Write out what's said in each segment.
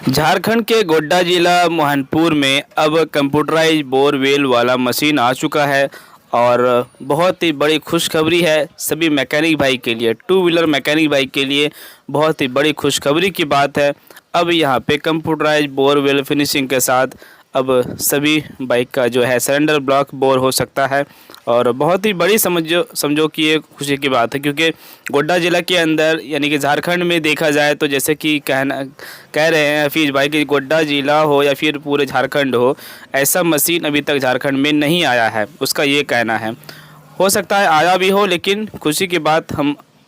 झारखंड के गोड्डा जिला मोहनपुर में अब कंप्यूटराइज बोरवेल वाला मशीन आ चुका है और बहुत ही बड़ी खुशखबरी है सभी मैकेनिक भाई के लिए। टू व्हीलर मैकेनिक भाई के लिए बहुत ही बड़ी खुशखबरी की बात है। अब यहाँ पे कंप्यूटराइज बोरवेल फिनिशिंग के साथ अब सभी बाइक का जो है सिलेंडर ब्लॉक बोर हो सकता है और बहुत ही बड़ी समझो कि ये खुशी की बात है, क्योंकि गोड्डा ज़िला के अंदर यानी कि झारखंड में देखा जाए तो जैसे कि कह रहे हैं हफीज़ भाई कि गोड्डा ज़िला हो या फिर पूरे झारखंड हो, ऐसा मशीन अभी तक झारखंड में नहीं आया है, उसका ये कहना है। हो सकता है आया भी हो, लेकिन खुशी की बात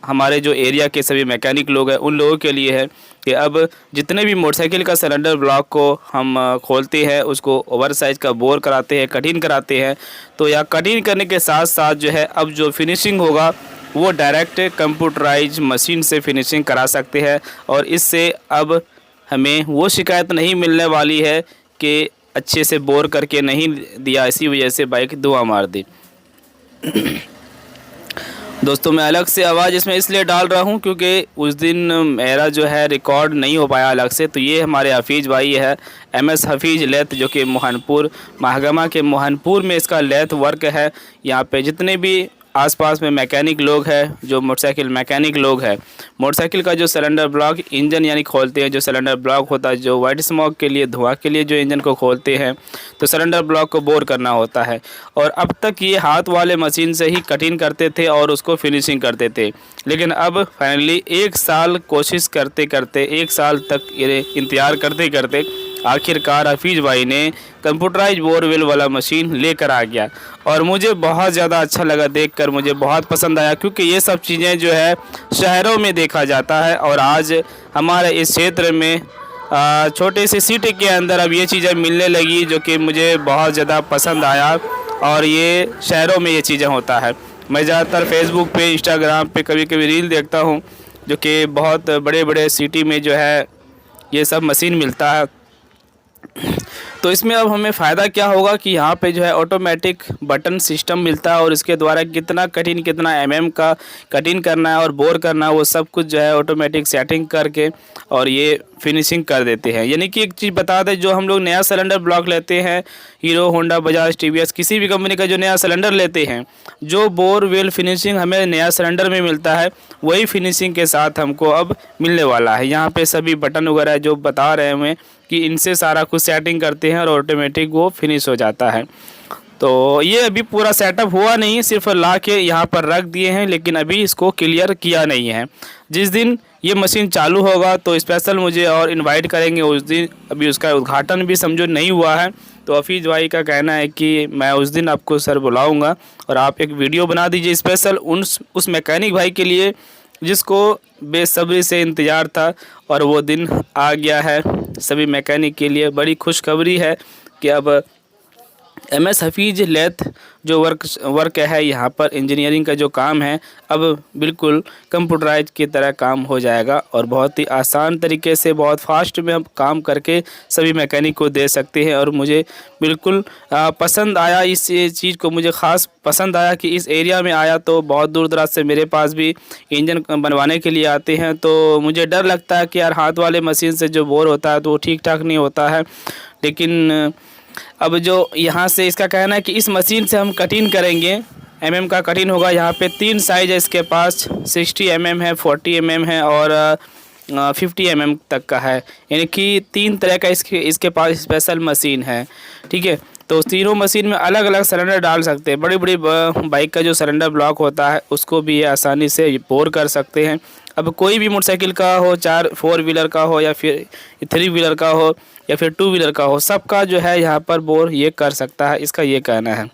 हमारे जो एरिया के सभी मैकेनिक लोग हैं उन लोगों के लिए है कि अब जितने भी मोटरसाइकिल का सिलेंडर ब्लॉक को हम खोलते हैं, उसको ओवर साइज़ का बोर कराते हैं, कटिंग कराते हैं, तो या कटिंग करने के साथ साथ जो है अब जो फिनिशिंग होगा वो डायरेक्ट कंप्यूटराइज मशीन से फिनिशिंग करा सकते हैं और इससे अब हमें वो शिकायत नहीं मिलने वाली है कि अच्छे से बोर करके नहीं दिया, इसी वजह से बाइक धुआं मार दी। दोस्तों मैं अलग से आवाज़ इसमें इसलिए डाल रहा हूं क्योंकि उस दिन मेरा जो है रिकॉर्ड नहीं हो पाया अलग से। तो ये हमारे हफीज़ भाई है MS हफीज़ लेथ, जो कि मोहनपुर महागमा के मोहनपुर में इसका लेथ वर्क है। यहाँ पे जितने भी आसपास में मैकेनिक लोग हैं, जो मोटरसाइकिल मैकेनिक लोग हैं, मोटरसाइकिल का जो सिलेंडर ब्लॉक इंजन यानी खोलते हैं, जो सिलेंडर ब्लॉक होता है जो वाइट स्मोक के लिए धुआं के लिए जो इंजन को खोलते हैं, तो सिलेंडर ब्लॉक को बोर करना होता है। और अब तक ये हाथ वाले मशीन से ही कटिंग करते थे और उसको फिनिशिंग करते थे, लेकिन अब फाइनली 1 साल कोशिश करते करते 1 साल तक ये इंतज़ार करते करते आखिरकार हफीज़ भाई ने कंप्यूटराइज बोरवेल वाला मशीन लेकर आ गया और मुझे बहुत ज़्यादा अच्छा लगा देखकर, मुझे बहुत पसंद आया, क्योंकि ये सब चीज़ें जो है शहरों में देखा जाता है और आज हमारे इस क्षेत्र में छोटे से सिटी के अंदर अब ये चीज़ें मिलने लगी, जो कि मुझे बहुत ज़्यादा पसंद आया। और ये शहरों में ये चीज़ें होता है। मैं ज़्यादातर फेसबुक पे, इंस्टाग्राम पे कभी कभी रील देखता हूँ, जो कि बहुत बड़े बड़े सिटी में जो है ये सब मशीन मिलता है। तो इसमें अब हमें फ़ायदा क्या होगा कि यहाँ पे जो है ऑटोमेटिक बटन सिस्टम मिलता है और इसके द्वारा कितना MM का कटिंग करना है और बोर करना है वो सब कुछ जो है ऑटोमेटिक सेटिंग करके और ये फिनिशिंग कर देते हैं। यानी कि एक चीज़ बता दें, जो हम लोग नया सिलेंडर ब्लॉक लेते हैं, हीरो होंडा बजाज TVS किसी भी कंपनी का जो नया सिलेंडर लेते हैं, जो बोरवेल फिनिशिंग हमें नया सिलेंडर में मिलता है वही फिनिशिंग के साथ हमको अब मिलने वाला है। यहाँ पे सभी बटन वगैरह जो बता रहे हैं हमें कि इनसे सारा कुछ सेटिंग करते हैं और ऑटोमेटिक वो फिनिश हो जाता है। तो ये अभी पूरा सेटअप हुआ नहीं, सिर्फ ला के यहाँ पर रख दिए हैं, लेकिन अभी इसको क्लियर किया नहीं है। जिस दिन ये मशीन चालू होगा तो स्पेशल मुझे और इनवाइट करेंगे उस दिन। अभी उसका उद्घाटन भी समझो नहीं हुआ है, तो हफीज़ भाई का कहना है कि मैं उस दिन आपको सर बुलाऊँगा और आप एक वीडियो बना दीजिए स्पेशल उस मैकेनिक भाई के लिए जिसको बेसब्री से इंतज़ार था और वो दिन आ गया है। सभी मैकेनिक के लिए बड़ी खुशखबरी है कि अब MS हफीज़ लेथ जो वर्क है, यहाँ पर इंजीनियरिंग का जो काम है अब बिल्कुल कंप्यूटराइज की तरह काम हो जाएगा और बहुत ही आसान तरीके से, बहुत फास्ट में हम काम करके सभी मैकेनिक को दे सकते हैं। और मुझे बिल्कुल पसंद आया, इस चीज़ को मुझे ख़ास पसंद आया कि इस एरिया में आया। तो बहुत दूर दराज से मेरे पास भी इंजन बनवाने के लिए आते हैं, तो मुझे डर लगता है कि यार हाथ वाले मशीन से जो बोर होता है तो वो ठीक ठाक नहीं होता है। लेकिन अब जो यहाँ से इसका कहना है कि इस मशीन से हम कटिंग करेंगे, MM का कटिंग होगा। यहाँ पे 3 साइज़ है इसके पास, 60 mm है, 40 mm है और 50 mm तक का है, यानी कि 3 तरह का इसके पास स्पेशल मशीन है। ठीक है, तो तीनों मशीन में अलग अलग सिलेंडर डाल सकते हैं। बड़ी बड़ी बाइक का जो सिलेंडर ब्लॉक होता है उसको भी ये आसानी से बोर कर सकते हैं। अब कोई भी मोटरसाइकिल का हो, 4 व्हीलर का हो या फिर 3 व्हीलर का हो या फिर 2 व्हीलर का हो, सबका जो है यहाँ पर बोर ये कर सकता है, इसका ये कहना है।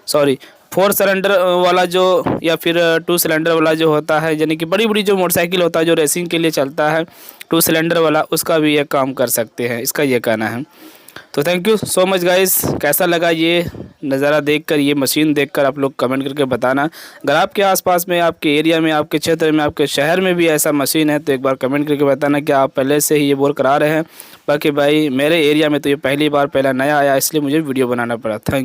4 सिलेंडर वाला जो या फिर 2 सिलेंडर वाला जो होता है, यानी कि बड़ी बड़ी जो मोटरसाइकिल होता है जो रेसिंग के लिए चलता है, 2 सिलेंडर वाला, उसका भी ये काम कर सकते हैं, इसका ये कहना है। तो thank you so much guys. कैसा लगा ये नज़ारा देखकर, ये मशीन देखकर, आप लोग कमेंट करके बताना। अगर आपके आसपास में, आपके एरिया में, आपके क्षेत्र में, आपके शहर में भी ऐसा मशीन है तो एक बार कमेंट करके बताना कि आप पहले से ही ये बोर करा रहे हैं। बाकी भाई मेरे एरिया में तो ये पहली बार नया आया, इसलिए मुझे वीडियो बनाना पड़ा। थैंक